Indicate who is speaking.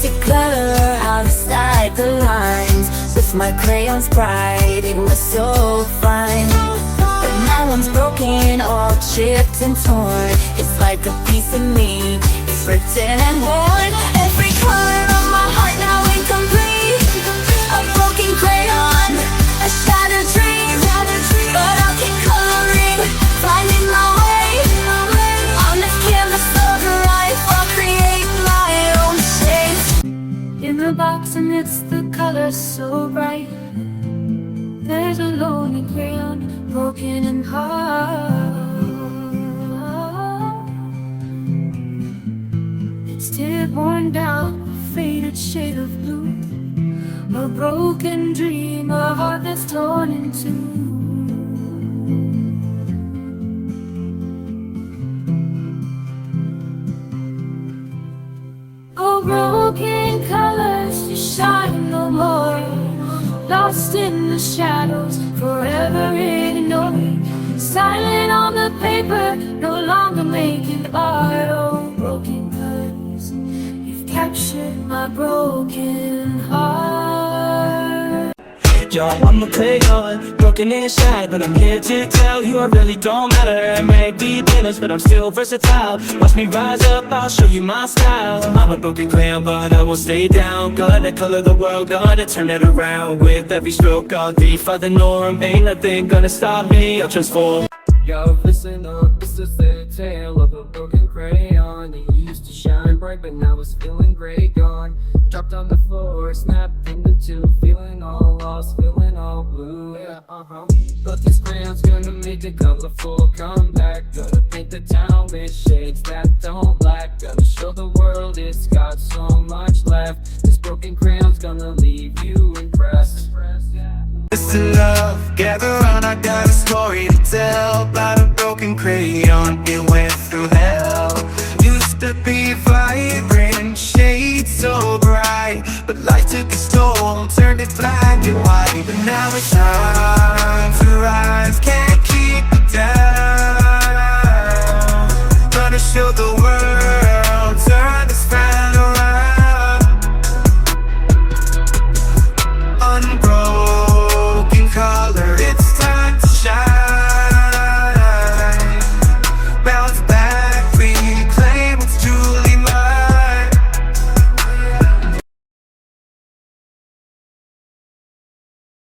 Speaker 1: basic color outside the lines. With my crayons bright, it was so fine. But now I'm broken, all chipped and torn. It's like a piece of me, it's written and worn. Every color of my heart now incomplete. A broken crayon, a shattered dream. But I'll keep coloring, finding my way. On this canvas of life, I'll create my own shape. In the box amidst the colors so bright, there's a lonely crayon, broken in heart. It's tear worn down, a faded shade of blue. A broken dream, a heart that's torn in two. Oh, broken colors, you shine no more. Lost in the shadows, forever ignored. Silent on the paper, no longer making art. Oh, broken colors, you've captured my broken heart.
Speaker 2: Yo, I'm a crayon, broken inside, but I'm here to tell you I really don't matter. I may be beginners, but I'm still versatile. Watch me rise up, I'll show you my style. I'm a broken crayon, but I won't stay down. Gonna color the world, gonna turn it around. With every stroke, I'll defy the norm. Ain't nothing gonna stop me, I'll transform.
Speaker 3: Yo, listen up, this is the tale of a broken crayon. It used to shine bright, but now it's feeling gray, gone. Dropped on the floor, snapped into two, feeling all lost, feeling all blue, yeah, But this crayon's gonna make the colorful comeback. Gonna paint the town with shades that don't lack. Gonna show the world it's got so much left. This broken crayon's gonna leave you impressed.
Speaker 4: Listen love, gather round, I got a story to tell. About a broken crayon, it went through hell. Used to be vibrant, shades so bright, but life took its toll, turned it black and white. But now it's shine.